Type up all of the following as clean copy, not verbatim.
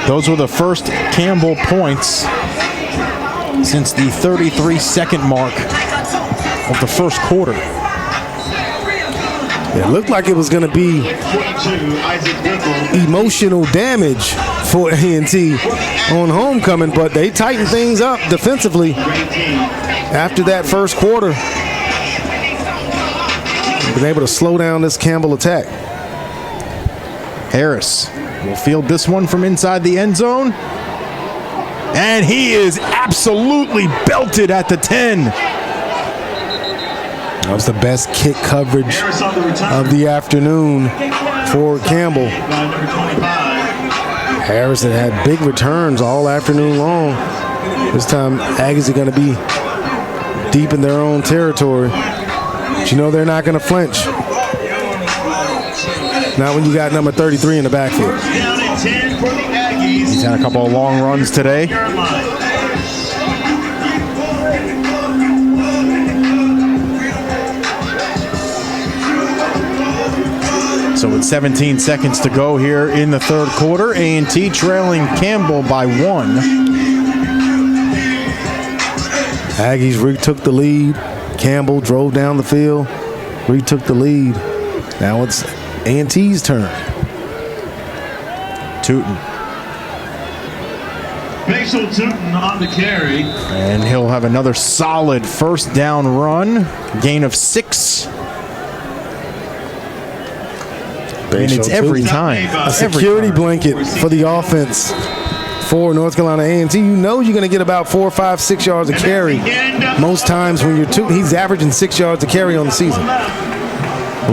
Those were the first Campbell points since the 33-second mark of the first quarter. It looked like it was going to be emotional damage for A&T on homecoming, but they tightened things up defensively after that first quarter. Been able to slow down this Campbell attack. Harris will field this one from inside the end zone. And he is absolutely belted at the 10. That was the best kick coverage of the afternoon for Campbell. Harris had big returns all afternoon long. This time, Aggies are going to be deep in their own territory. But you know they're not going to flinch. Not when you got number 33 in the backfield. He's had a couple of long runs today. So with 17 seconds to go here in the third quarter, A&T trailing Campbell by 1. Aggies retook the lead. Campbell drove down the field, retook the lead. Now it's A&T's turn. Tootin. Facial Tootin on the carry. And he'll have another solid first down run. Gain of 6. And it's every time. A security blanket for the offense for North Carolina A&T. You know you're going to get about 4, 5, 6 yards of carry. Most times when you're Tootin, he's averaging 6 yards of carry on the season.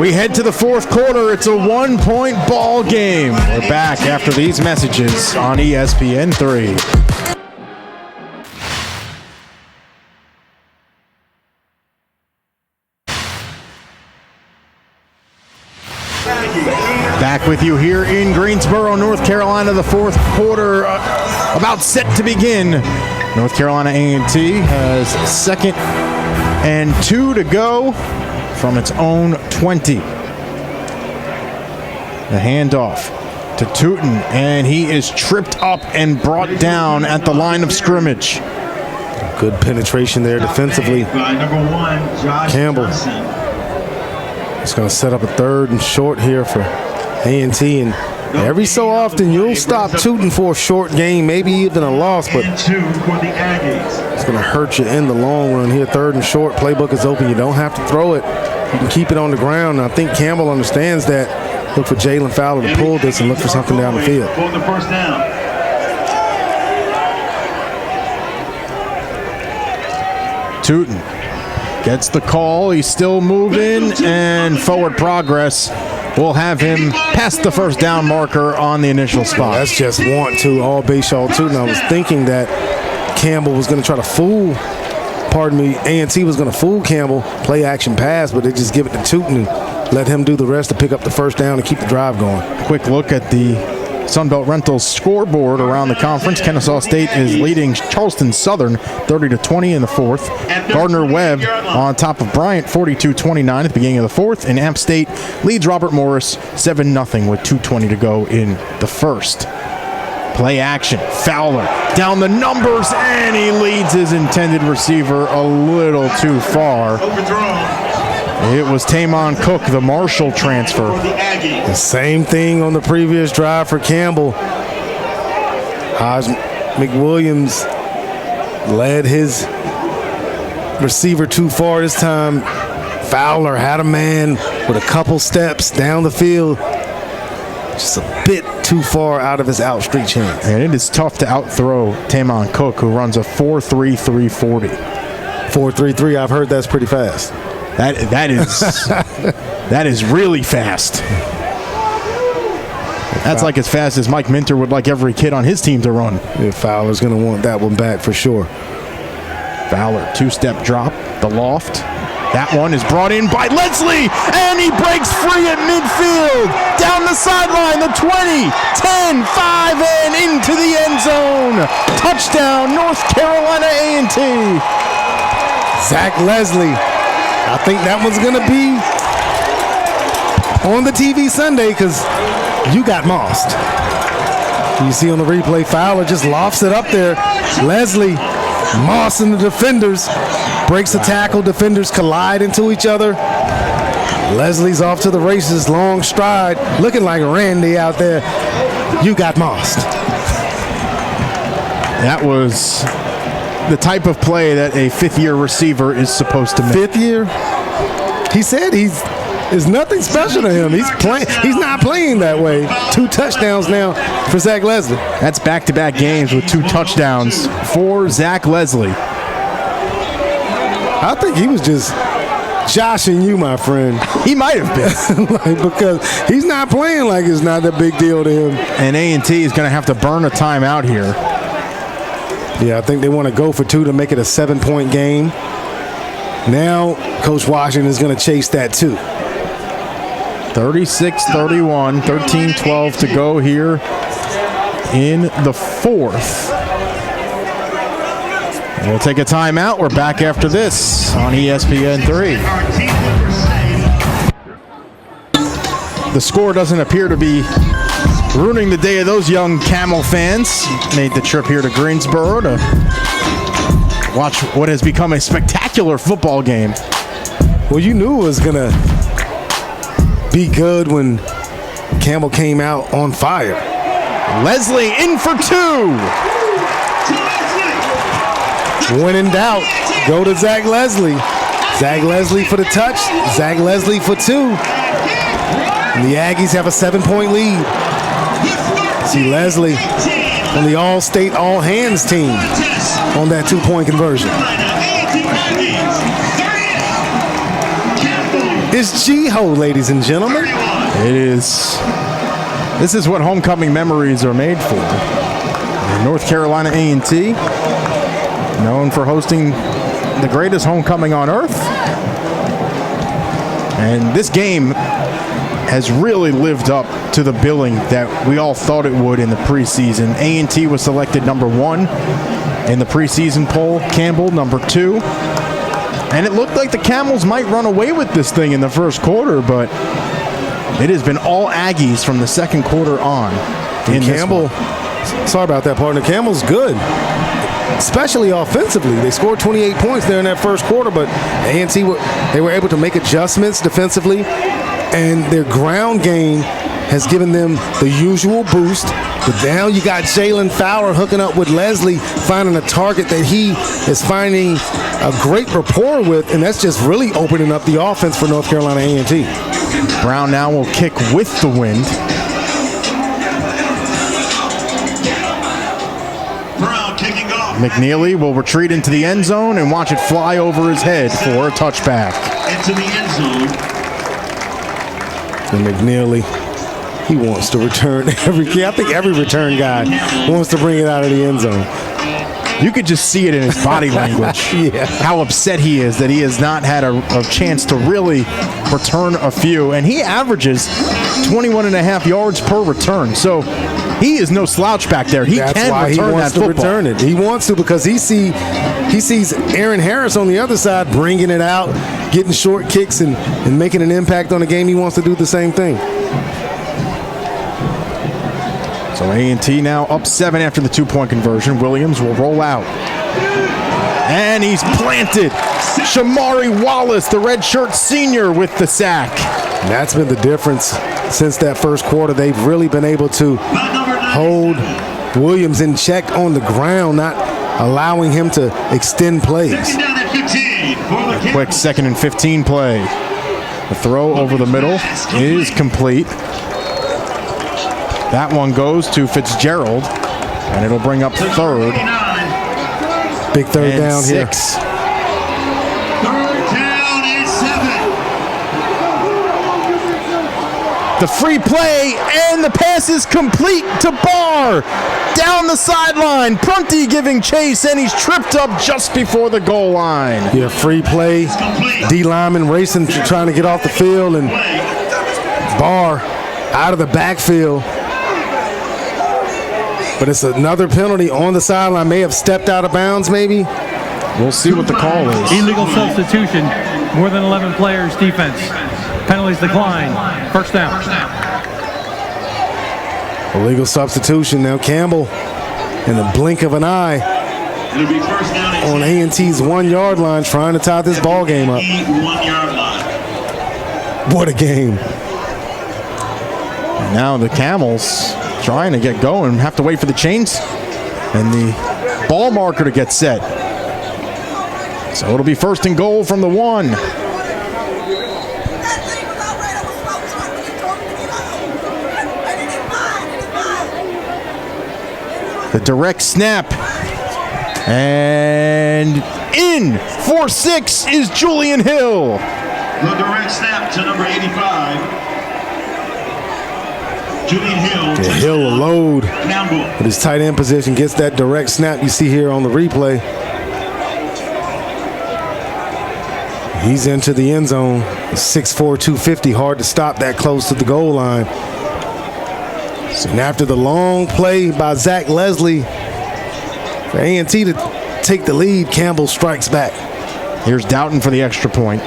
We head to the fourth quarter. It's a 1-point ball game. We're back after these messages on ESPN 3. Back with you here in Greensboro, North Carolina. The fourth quarter about set to begin. North Carolina A&T has 2nd and 2 to go from its own 20. The handoff to Tootin, and he is tripped up and brought down at the line of scrimmage. Good penetration there defensively. Campbell. It's going to set up a 3rd and short here for A&T, and every so often you'll stop Tootin for a short game, maybe even a loss, but it's going to hurt you in the long run here. 3rd and short, playbook is open. You don't have to throw it. You can keep it on the ground. And I think Campbell understands that. Look for Jalen Fowler to pull this and look for something down the field. Tootin gets the call. He's still moving, and forward progress will have him past the first down marker on the initial spot. That's just want to all baseball Tootin. I was thinking that Campbell was going to try to fool, A&T was going to fool Campbell, play action pass, but they just give it to Tootin and let him do the rest to pick up the first down and keep the drive going. Quick look at the Sunbelt Rentals scoreboard around the conference. Kennesaw State is leading Charleston Southern 30-20 in the fourth. Gardner-Webb on top of Bryant 42-29 at the beginning of the fourth. And App State leads Robert Morris 7-0 with 2:20 to go in the first. Play action. Fowler down the numbers, and he leads his intended receiver a little too far. It was Tamon Cook, the Marshall transfer. The same thing on the previous drive for Campbell. McWilliams led his receiver too far this time. Fowler had a man with a couple steps down the field. Just a bit too far out of his outstretched hands. And it is tough to outthrow Tamon Cook, who runs a 4.33 40. 4.33, I've heard that's pretty fast. That is really fast. That's like as fast as Mike Minter would like every kid on his team to run. Yeah, Fowler's going to want that one back for sure. Fowler, 2-step drop, the loft. That one is brought in by Leslie, and he breaks free at midfield. Down the sideline, the 20, 10, 5, and into the end zone. Touchdown, North Carolina A&T. Zach Leslie. I think that one's going to be on the TV Sunday because you got mossed. You see on the replay, Fowler just lofts it up there. Leslie, Moss and the defenders, breaks the tackle. Defenders collide into each other. Leslie's off to the races, long stride, looking like Randy out there. You got mossed. That was the type of play that a fifth-year receiver is supposed to make. Fifth year? He said there's nothing special to him. He's not playing that way. 2 touchdowns now for Zach Leslie. That's back-to-back games with 2 touchdowns for Zach Leslie. I think he was just joshing you, my friend. He might have been. Because he's not playing like it's not a big deal to him. And A&T is going to have to burn a timeout here. Yeah, I think they want to go for 2 to make it a 7-point game. Now, Coach Washington is going to chase that too. 36-31, 13-12 to go here in the 4th. We'll take a timeout. We're back after this on ESPN 3. The score doesn't appear to be ruining the day of those young Camel fans. Made the trip here to Greensboro to watch what has become a spectacular football game. Well, you knew it was going to be good when Campbell came out on fire. Leslie in for 2. When in doubt, go to Zach Leslie. Zach Leslie for the touch. Zach Leslie for 2. And the Aggies have a 7-point lead. See Leslie on the all-state, all-hands team on that 2-point conversion. It's G-Ho, ladies and gentlemen. It is. This is what homecoming memories are made for. North Carolina A&T, known for hosting the greatest homecoming on earth. And this game has really lived up to the billing that we all thought it would in the preseason. A&T was selected number 1 in the preseason poll, Campbell number 2. And it looked like the Camels might run away with this thing in the first quarter, but it has been all Aggies from the second quarter on. And Campbell, sorry about that, partner. Campbell's good, especially offensively. They scored 28 points there in that first quarter, but A&T they were able to make adjustments defensively, and their ground game has given them the usual boost. But now you got Jalen Fowler hooking up with Leslie, finding a target that he is finding a great rapport with, and that's just really opening up the offense for North Carolina A&T. Brown now will kick with the wind. Brown kicking off. McNeely will retreat into the end zone and watch it fly over his head for a touchback. Into the end zone. And McNeely, he wants to return I think every return guy wants to bring it out of the end zone. You could just see it in his body language. Yeah. How upset he is that he has not had a chance to really return a few. And he averages 21.5 yards per return. So he is no slouch back there. That's can why return he wants that to football. return it. He wants to because he sees Aaron Harris on the other side bringing it out, getting short kicks and making an impact on the game. He wants to do the same thing. So A&T now up 7 after the 2-point conversion. Williams will roll out. And he's planted. Shamari Wallace, the redshirt senior, with the sack. And that's been the difference since that first quarter. They've really been able to hold Williams in check on the ground, not allowing him to extend plays. Second down at 15 for the Quick 2nd and 15 play. The throw over the middle is complete. That one goes to Fitzgerald, and it'll bring up 3rd. Big third and down 6. here. 3rd down and 7. The free play, and the pass is complete to Barr. Down the sideline, Prunty giving chase, and he's tripped up just before the goal line. Yeah, free play. D lineman racing, trying to get off the field, and Barr out of the backfield. But it's another penalty on the sideline. May have stepped out of bounds, maybe. We'll see what the call is. Illegal substitution, more than 11 players defense. Penalties decline. First down. Illegal substitution. Now Campbell, in the blink of an eye, It'll be first down and on 10 A&T's 1 yard line, trying to tie this ball game up. 1 yard line. What a game. Now the Camels trying to get going. Have to wait for the chains and the ball marker to get set. So it'll be first and goal from the 1. The direct snap. And in for 6 is Julian Hill. The direct snap to number 85. Julian Hill. Yeah, Hill a load Campbell. with his tight end position. Gets that direct snap you see here on the replay. He's into the end zone. 6'4", 250. Hard to stop that close to the goal line. And after the long play by Zach Leslie for A&T to take the lead, Campbell strikes back. Here's Doughton for the extra point.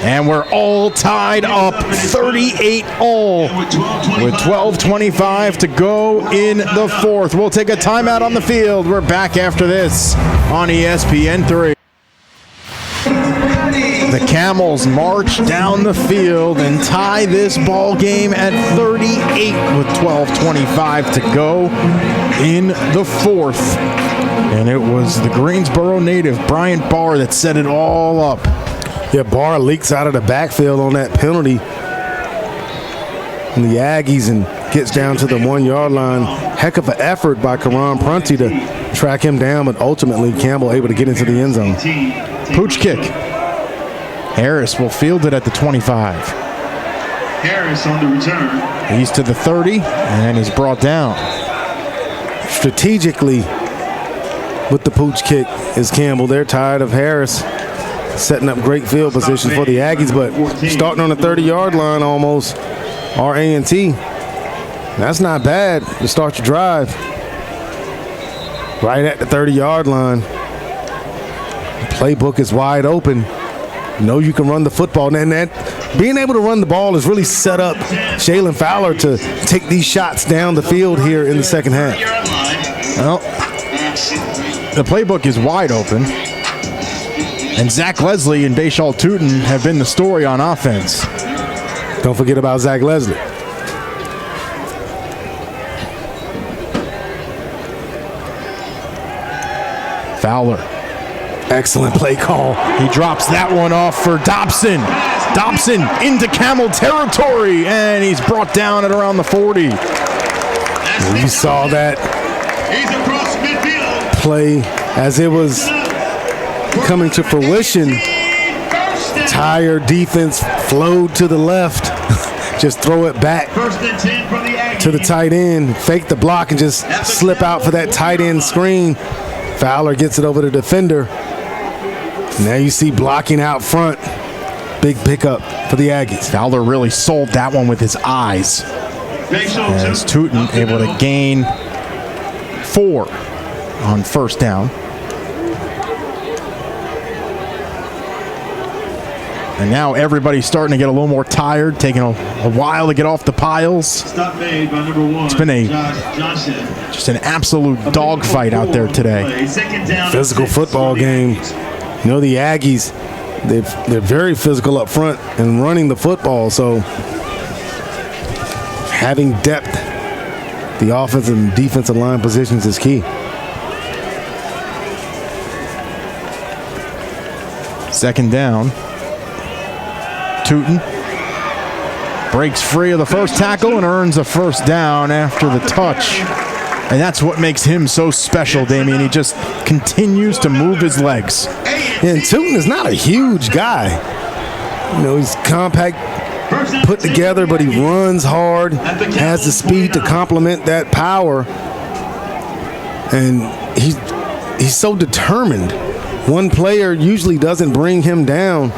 And we're all tied up, 38 all, with 12:25 to go in the 4th. We'll take a timeout on the field. We're back after this on ESPN3. The Camels march down the field and tie this ball game at 38 with 12:25 to go in the 4th. And it was the Greensboro native, Bryant Barr, that set it all up. Yeah, Barr leaks out of the backfield on that penalty. And the Aggies and gets down to the 1 yard line. Heck of an effort by Karan Prunty to track him down, but ultimately Campbell able to get into the end zone. Pooch kick. Harris will field it at the 25. Harris on the return. He's to the 30 and is brought down. Strategically with the pooch kick is Campbell. They're tired of Harris setting up great field position for the Aggies, but starting on the 30-yard line almost, are A&T. That's not bad to start your drive. Right at the 30-yard line. The playbook is wide open. You know you can run the football, and that being able to run the ball has really set up Jalen Fowler to take these shots down the field here in the second half. Well, the playbook is wide open. And Zach Leslie and Bayshall Tootin have been the story on offense. Don't forget about Zach Leslie. Fowler. Excellent play call. He drops that one off for Dobson. Dobson into Camel territory, and he's brought down at around the 40. You saw that He's across midfield. play as it was coming to fruition. Entire defense flowed to the left. Just throw it back First and 10 from the Aggies. to the tight end, fake the block, and just slip out for that tight end screen. Fowler gets it over the defender. Now you see blocking out front. Big pickup for the Aggies. Fowler really sold that one with his eyes. As Tootin able to gain 4 on first down. And now everybody's starting to get a little more tired, taking a while to get off the piles. Stop made by number 1. It's been Johnson. just an absolute dogfight out there today. Second down. Physical football game. You know the Aggies, they're very physical up front and running the football, so having depth, the offensive and defensive line positions is key. Second down. Tootin breaks free of the first tackle and earns a first down after the touch. And that's what makes him so special, Damian. He just continues to move his legs. And Tootin is not a huge guy. You know, he's compact, put together, but he runs hard, has the speed to complement that power. And he's so determined. One player usually doesn't bring him down.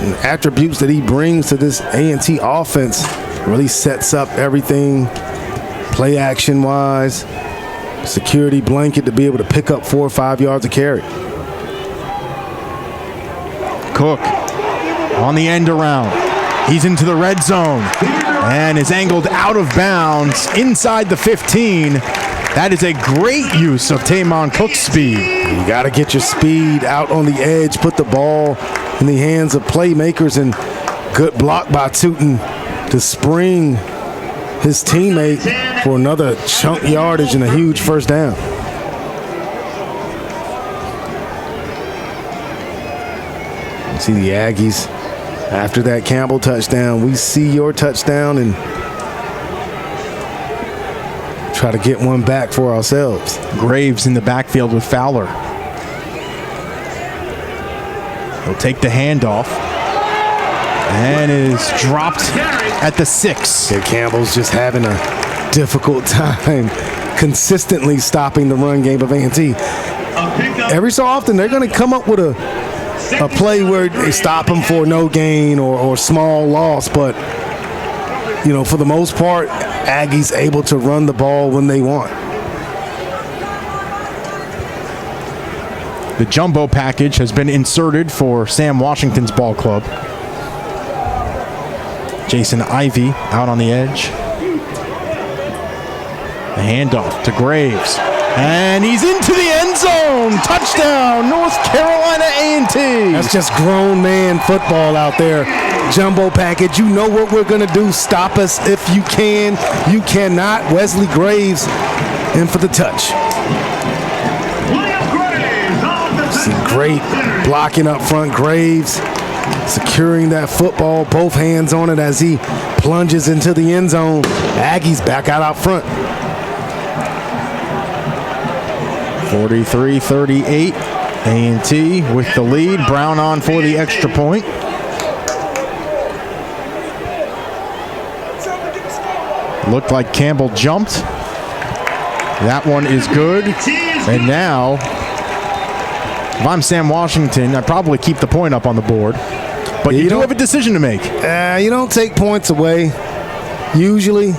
And the attributes that he brings to this A&T offense really sets up everything play action wise, security blanket to be able to pick up 4 or 5 yards of carry. Cook on the end around. He's into the red zone and is angled out of bounds inside the 15. That is a great use of Tamon Cook's speed. You got to get your speed out on the edge, put the ball in the hands of playmakers, and good block by Tootin to spring his teammate for another chunk yardage and a huge first down. See the Aggies after that Campbell touchdown. We see your touchdown and try to get one back for ourselves. Graves in the backfield with Fowler. He'll take the handoff and is dropped at the 6. Yeah, Campbell's just having a difficult time consistently stopping the run game of A&T. Every so often they're going to come up with a play where they stop him for no gain or small loss, but you know, for the most part, Aggies able to run the ball when they want. The jumbo package has been inserted for Sam Washington's ball club. Jason Ivey out on the edge. The handoff to Graves. And he's into the end zone. Touchdown, North Carolina A&T. That's just grown man football out there. Jumbo package, you know what we're going to do. Stop us if you can. You cannot. Wesley Graves in for the touch. See, great blocking up front. Graves securing that football, both hands on it as he plunges into the end zone. Aggies back out front. 43-38, A&T with the lead. Brown on for the extra point. Looked like Campbell jumped. That one is good. And now, if I'm Sam Washington, I'd probably keep the point up on the board. But you do have a decision to make. You don't take points away, usually.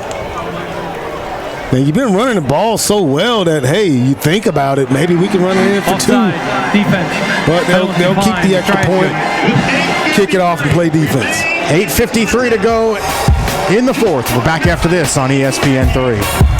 Man, you've been running the ball so well that, hey, you think about it, maybe we can run it in for Offside, 2. defense. But they'll keep the extra point, kick it off, and play defense. 8:53 to go in the fourth. We're back after this on ESPN 3.